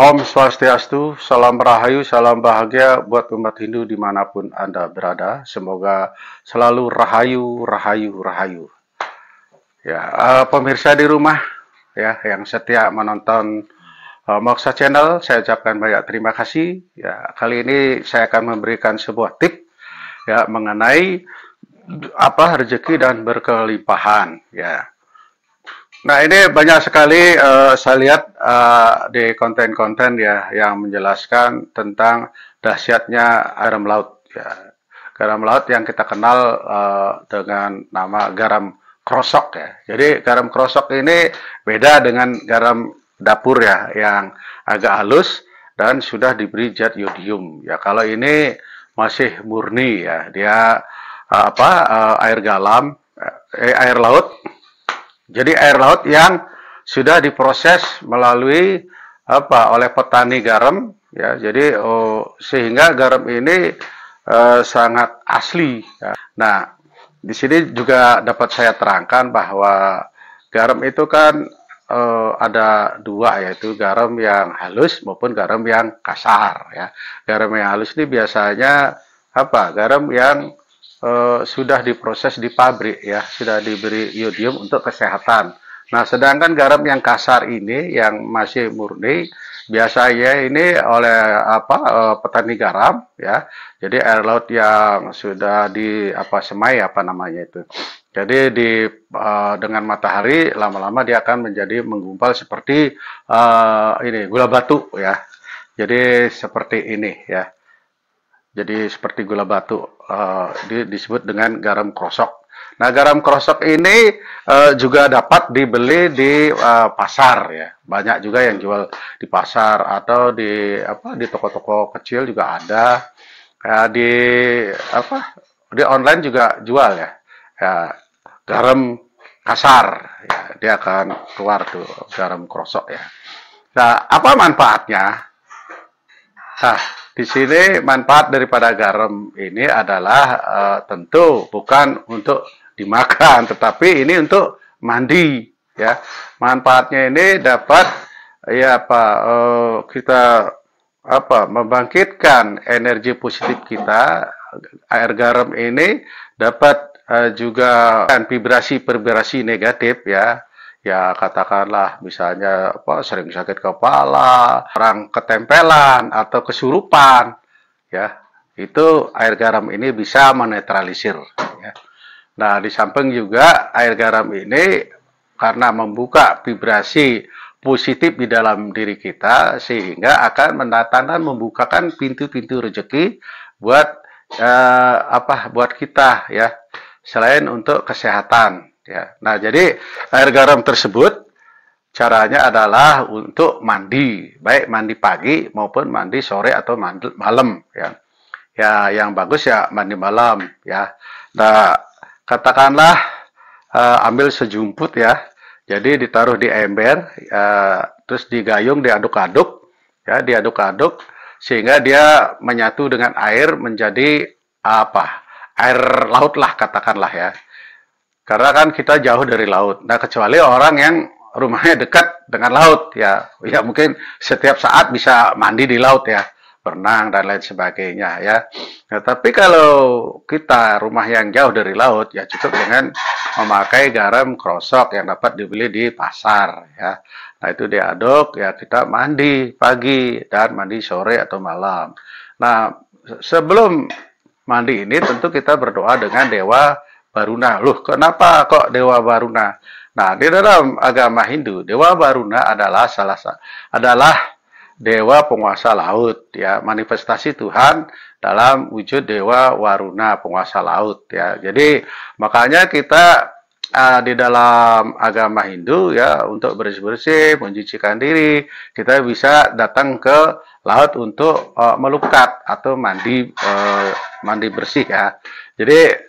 Om Swastiastu, salam rahayu, salam bahagia buat umat Hindu dimanapun Anda berada. Semoga selalu rahayu, rahayu, rahayu. Ya, pemirsa di rumah ya yang setia menonton Moksa Channel, saya ucapkan banyak terima kasih. Ya, kali ini saya akan memberikan sebuah tip ya mengenai apa rezeki dan berkelimpahan ya. Nah, ini banyak sekali saya lihat di konten-konten ya yang menjelaskan tentang dahsyatnya garam laut ya. Garam laut yang kita kenal dengan nama garam krosok ya. Jadi garam krosok ini beda dengan garam dapur ya yang agak halus dan sudah diberi zat yodium ya. Kalau ini masih murni ya, dia air galam, air laut. Jadi air laut yang sudah diproses melalui oleh petani garam ya. Jadi sehingga garam ini sangat asli ya. Nah, di sini juga dapat saya terangkan bahwa garam itu kan ada dua, yaitu garam yang halus maupun garam yang kasar ya. Garam yang halus ini biasanya garam yang sudah diproses di pabrik ya, sudah diberi yodium untuk kesehatan. Nah, sedangkan garam yang kasar ini yang masih murni biasanya ini oleh petani garam ya. Jadi air laut yang sudah semai namanya itu. Jadi dengan matahari lama-lama dia akan menjadi menggumpal seperti ini gula batu ya. Jadi seperti ini ya. Jadi seperti gula batu, disebut dengan garam krosok. Nah, garam krosok ini juga dapat dibeli di pasar ya. Banyak juga yang jual di pasar atau di toko-toko kecil juga ada. Di online juga jual ya. Ya, garam kasar ya, dia akan keluar tuh garam krosok ya. Nah, apa manfaatnya? Nah, di sini manfaat daripada garam ini adalah tentu bukan untuk dimakan, tetapi ini untuk mandi ya. Manfaatnya ini dapat kita membangkitkan energi positif kita. Air garam ini dapat juga vibrasi negatif ya. Ya, katakanlah misalnya sering sakit kepala, orang ketempelan atau kesurupan ya, itu air garam ini bisa menetralisir ya. Nah, di samping juga air garam ini karena membuka vibrasi positif di dalam diri kita sehingga akan mendatangkan membukakan pintu-pintu rezeki buat buat kita ya, selain untuk kesehatan ya. Nah, jadi air garam tersebut caranya adalah untuk mandi, baik mandi pagi maupun mandi sore atau mandi malam ya. Ya, yang bagus ya mandi malam ya. Nah, katakanlah ambil sejumput ya. Jadi ditaruh di ember, terus digayung, diaduk-aduk ya, diaduk-aduk sehingga dia menyatu dengan air menjadi air laut lah katakanlah ya. Karena kan kita jauh dari laut. Nah, kecuali orang yang rumahnya dekat dengan laut ya. Ya mungkin setiap saat bisa mandi di laut ya, berenang dan lain sebagainya ya. Nah, tapi kalau kita rumah yang jauh dari laut ya cukup dengan memakai garam krosok yang dapat dibeli di pasar ya. Nah, itu diaduk ya, kita mandi pagi dan mandi sore atau malam. Nah, sebelum mandi ini tentu kita berdoa dengan Dewa Baruna. Loh, kenapa kok Dewa Baruna? Nah, di dalam agama Hindu, Dewa Baruna adalah adalah dewa penguasa laut ya, manifestasi Tuhan dalam wujud Dewa Waruna, penguasa laut ya. Jadi makanya kita di dalam agama Hindu ya, untuk bersih-bersih, mencucikan diri, kita bisa datang ke laut untuk melukat atau mandi bersih ya. Jadi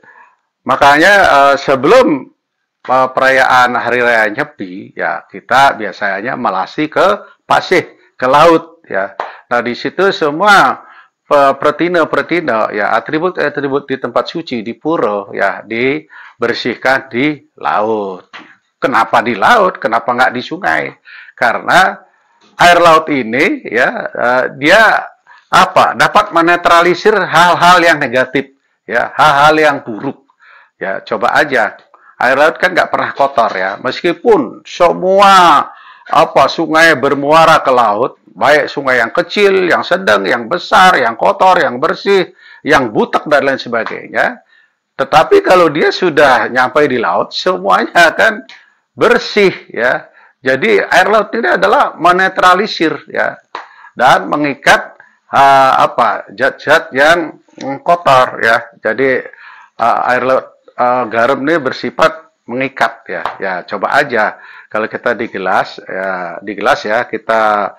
makanya sebelum perayaan Hari Raya Nyepi ya, kita biasanya melasi ke pasih, ke laut ya. Nah, di situ semua pertina ya, atribut-atribut di tempat suci di pura ya dibersihkan di laut. Kenapa di laut? Kenapa nggak di sungai? Karena air laut ini ya dia apa dapat menetralisir hal-hal yang negatif ya, hal-hal yang buruk ya. Coba aja air laut kan nggak pernah kotor ya, meskipun semua apa sungai bermuara ke laut, baik sungai yang kecil, yang sedang, yang besar, yang kotor, yang bersih, yang butek dan lain sebagainya. Tetapi kalau dia sudah nyampe di laut, semuanya akan bersih ya. Jadi air laut ini adalah menetralisir ya dan mengikat apa zat-zat yang kotor ya. Jadi air laut garam ini bersifat mengikat ya. Ya coba aja kalau kita di gelas ya kita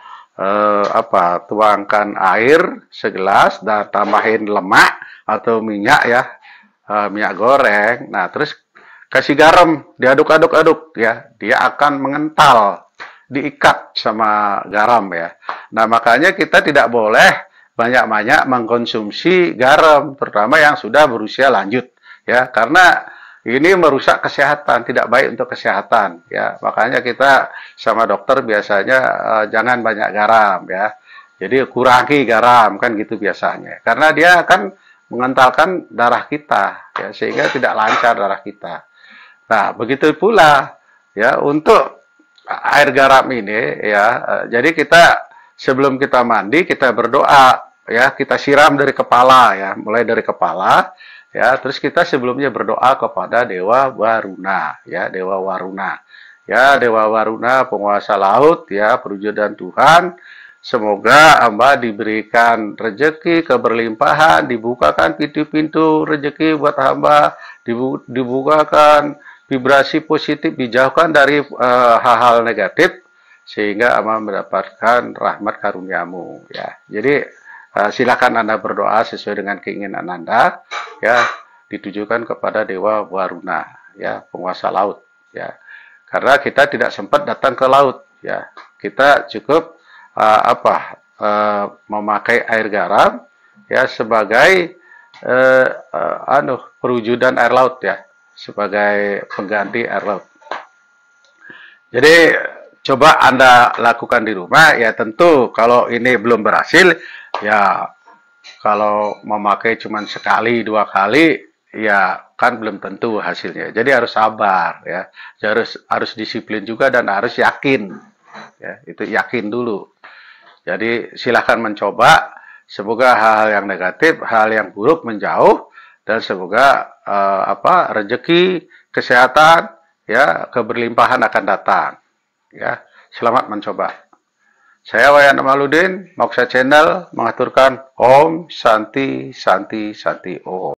apa tuangkan air segelas dan tambahin lemak atau minyak ya, minyak goreng. Nah terus kasih garam, diaduk-aduk-aduk ya, dia akan mengental, diikat sama garam ya. Nah makanya kita tidak boleh banyak-banyak mengkonsumsi garam, terutama yang sudah berusia lanjut ya, karena ini merusak kesehatan, tidak baik untuk kesehatan ya. Makanya kita sama dokter biasanya jangan banyak garam ya. Jadi kurangi garam kan gitu biasanya, karena dia akan mengentalkan darah kita ya, sehingga tidak lancar darah kita. Nah, begitu pula ya untuk air garam ini ya. Jadi kita sebelum kita mandi kita berdoa ya, kita siram dari kepala ya, mulai dari kepala ya. Terus kita sebelumnya berdoa kepada Dewa Waruna ya, Dewa Waruna. Ya, Dewa Waruna penguasa laut ya, perwujudan Tuhan. Semoga hamba diberikan rezeki, keberlimpahan, dibukakan pintu-pintu rezeki buat hamba, dibukakan vibrasi positif, dijauhkan dari hal-hal negatif sehingga hamba mendapatkan rahmat karuniamu ya. Jadi silakan Anda berdoa sesuai dengan keinginan Anda ya, ditujukan kepada Dewa Waruna ya, penguasa laut ya. Karena kita tidak sempat datang ke laut ya. Kita cukup memakai air garam ya sebagai perwujudan air laut ya, sebagai pengganti air laut. Jadi coba Anda lakukan di rumah ya. Tentu kalau ini belum berhasil ya, kalau memakai cuma sekali dua kali ya kan belum tentu hasilnya. Jadi harus sabar ya, harus disiplin juga dan harus yakin ya, itu yakin dulu. Jadi silahkan mencoba, semoga hal-hal yang negatif, hal yang buruk menjauh, dan semoga rezeki, kesehatan, ya keberlimpahan akan datang. Ya, selamat mencoba. Saya Wayan Amaludin, Moksha Channel mengaturkan Om Santi Santi Santi Om.